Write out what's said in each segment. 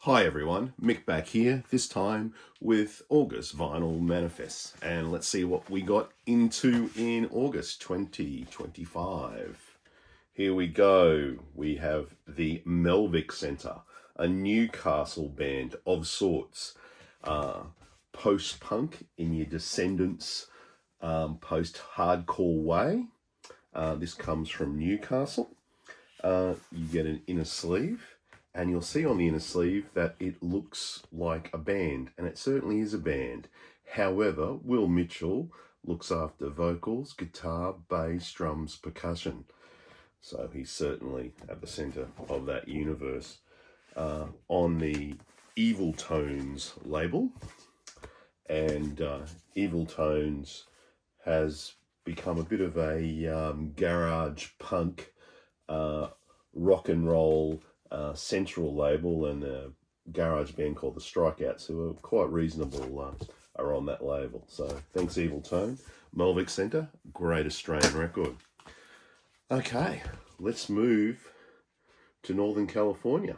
Hi everyone, Mick back here, this time with August Vinyl Manifests. And let's see what we got into in August 2025. Here we go. We have the Melvick Centre, a Newcastle band of sorts. Post-punk in your Descendants post-hardcore way. This comes from Newcastle. You get an inner sleeve. And you'll see on the inner sleeve that it looks like a band, and it certainly is a band. However, Will Mitchell looks after vocals, guitar, bass, drums, percussion. So he's certainly at the centre of that universe. On the Evil Tones label, and Evil Tones has become a bit of a garage punk, rock and roll, central label, and a garage band called the Strikeouts, who are quite reasonable, are on that label. So thanks, Evil Tone. Melvick Centre, great Australian record. Okay, let's move to Northern California,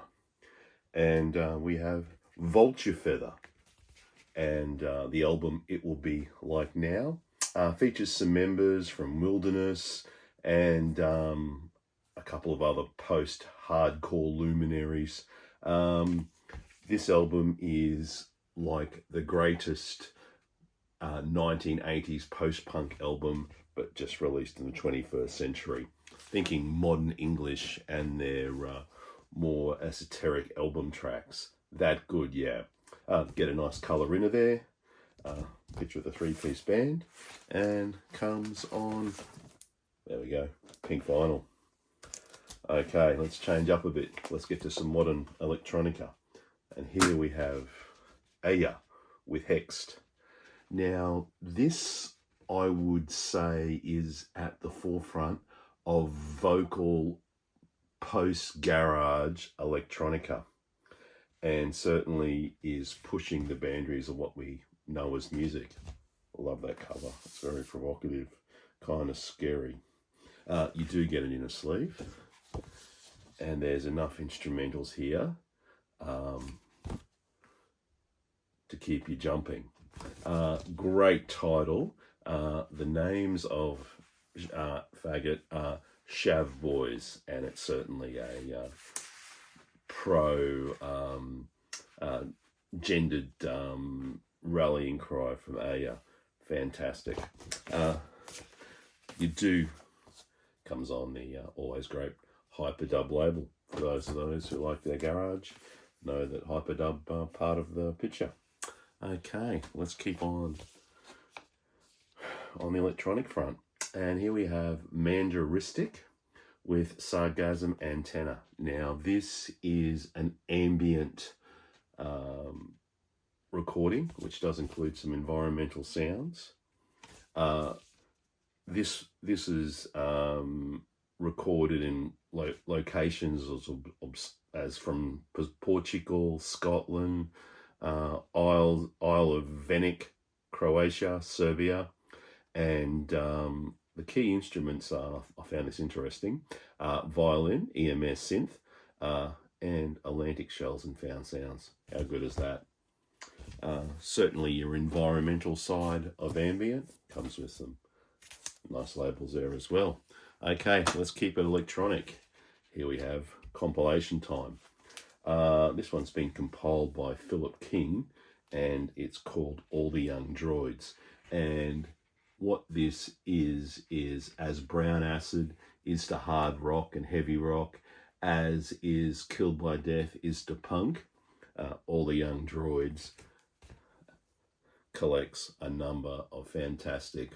and we have Vulture Feather, and the album It Will Be Like Now features some members from Wilderness and a couple of other post-hardcore luminaries. This album is like the greatest 1980s post-punk album, but just released in the 21st century. Thinking modern English and their more esoteric album tracks. That good, yeah. Get a nice colour into there. Picture of the three-piece band. And comes on, there we go, pink vinyl. Okay, let's change up a bit. Let's get to some modern electronica. And here we have Aya with Hexed. Now, this, I would say, is at the forefront of vocal post-garage electronica, and certainly is pushing the boundaries of what we know as music. I love that cover. It's very provocative, kind of scary. You do get an inner sleeve. And there's enough instrumentals here to keep you jumping. Great title. The names of Faggot are Shav Boys, and it's certainly a gendered rallying cry from Aya. Fantastic. Comes on the always great Hyperdub label. For those who like their garage, know that Hyperdub are part of the picture. Okay, let's keep on the electronic front. And here we have Mandaristic with Sargasm Antenna. Now, this is an ambient recording, which does include some environmental sounds. This is recorded in locations as from Portugal, Scotland, Isle of Venik, Croatia, Serbia, and the key instruments are, I found this interesting, violin, EMS synth, and Atlantic shells and found sounds. How good is that? Certainly your environmental side of ambient comes with some nice labels there as well. Okay, let's keep it electronic. Here we have Compilation Time. This one's been compiled by Philip King, and it's called All the Young Droids. And what this is as Brown Acid is to hard rock and heavy rock, as is Killed by Death is to punk, All the Young Droids collects a number of fantastic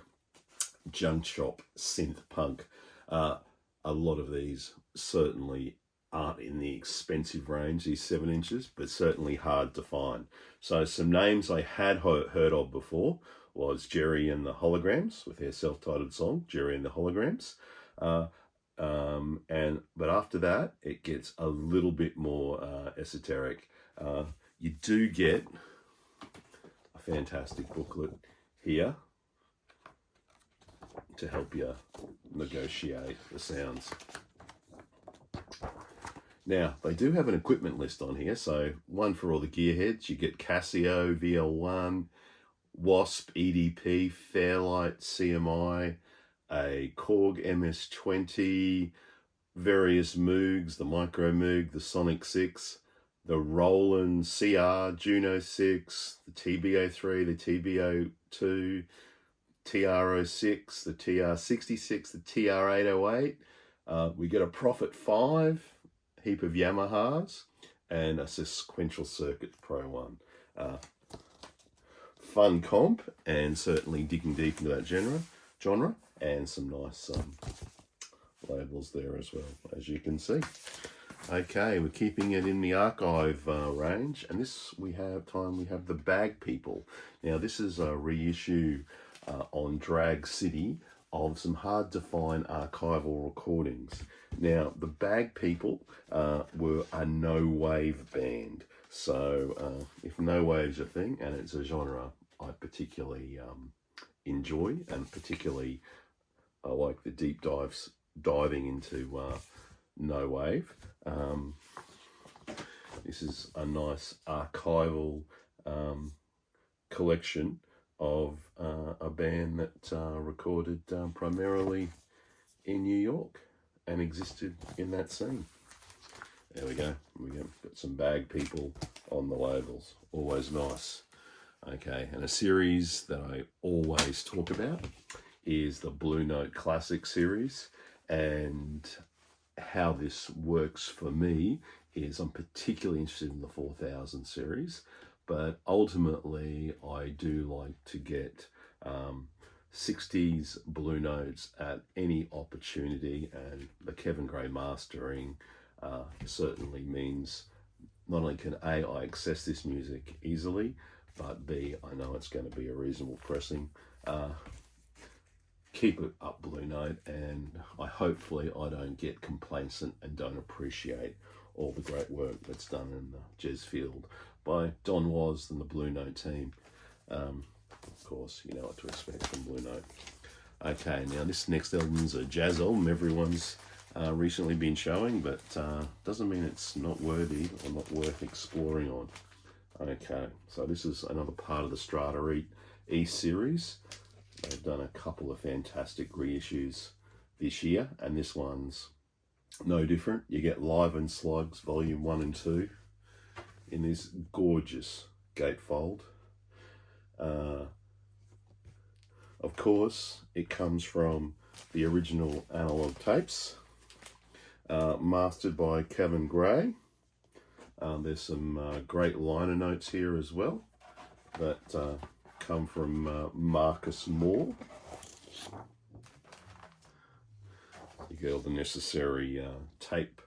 junk shop synth punk. A lot of these certainly aren't in the expensive range, these 7 inches, but certainly hard to find. So some names I had heard of before was Jerry and the Holograms with their self-titled song, Jerry and the Holograms. But after that, it gets a little bit more esoteric. You do get a fantastic booklet here to help you negotiate the sounds. Now, they do have an equipment list on here, so one for all the gearheads. You get Casio, VL1, Wasp, EDP, Fairlight, CMI, a Korg MS-20, various Moogs, the Micro Moog, the Sonic 6, the Roland CR, Juno 6, the TB-03, the TB-02, TR-06, the TR-66, the TR-808. We get a Prophet 5, heap of Yamahas, and a Sequential Circuit Pro 1. Fun comp, and certainly digging deep into that genre, and some nice labels there as well, as you can see. Okay, we're keeping it in the archive range, and this we have the Bag People. Now this is a reissue on Drag City of some hard to find archival recordings. Now the Bag People were a no wave band, so if no wave's a thing and it's a genre I particularly enjoy, and particularly I like the deep diving into no wave. This is a nice archival collection of a band that recorded primarily in New York and existed in that scene. There we go. Got some Bag People on the labels. Always nice. Okay, and a series that I always talk about is the Blue Note Classic series, and how this works for me is I'm particularly interested in the 4000 series, but ultimately I do like to get 60s Blue Notes at any opportunity, and the Kevin Gray mastering certainly means not only can A, I access this music easily, but B, I know it's going to be a reasonable pressing. Keep it up, Blue Note, and hopefully I don't get complacent and don't appreciate all the great work that's done in the jazz field by Don Was and the Blue Note team. Of course, you know what to expect from Blue Note. Okay, now this next album's a jazz album everyone's recently been showing, but doesn't mean it's not worthy or not worth exploring on. Okay, so this is another part of the Strata E series. They've done a couple of fantastic reissues this year, and this one's no different. You get Live and Slugs Volume 1 and 2 in this gorgeous gatefold. Of course, it comes from the original analog tapes, mastered by Kevin Gray. There's some great liner notes here as well that come from Marcus Moore. You get all the necessary tape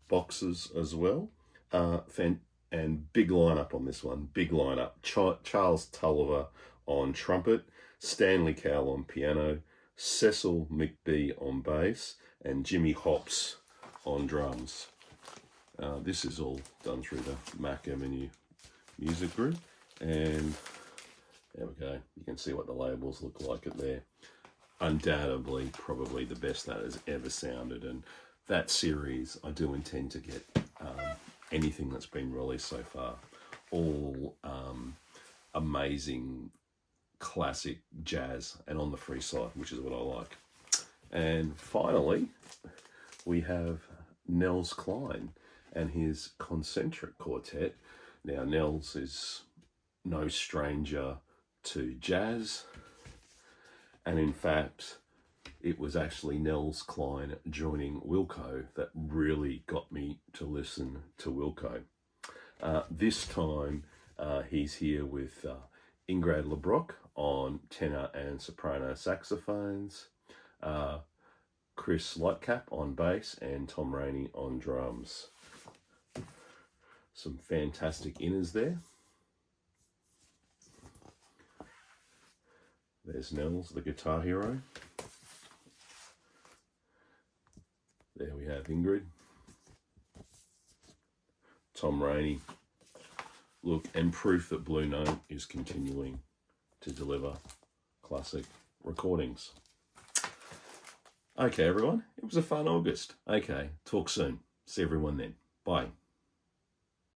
boxes as well. And big lineup on this one, big lineup. Charles Tulliver on trumpet, Stanley Cowell on piano, Cecil McBee on bass, and Jimmy Hops on drums. This is all done through the Mac Avenue Music Group, and there we go. You can see what the labels look like at there. Undoubtedly, probably the best that has ever sounded, and that series I do intend to get anything that's been released so far. All amazing classic jazz and on the free side, which is what I like. And finally, we have Nels Cline and his Concentric Quartet. Now, Nels is no stranger to jazz, and in fact, it was actually Nels Cline joining Wilco that really got me to listen to Wilco. This time, he's here with Ingrid LeBrock on tenor and soprano saxophones, Chris Lightcap on bass, and Tom Rainey on drums. Some fantastic inners there. There's Nels, the guitar hero. There we have Ingrid. Tom Rainey. Look, and proof that Blue Note is continuing to deliver classic recordings. Okay, everyone, it was a fun August. Okay, talk soon. See everyone then. Bye.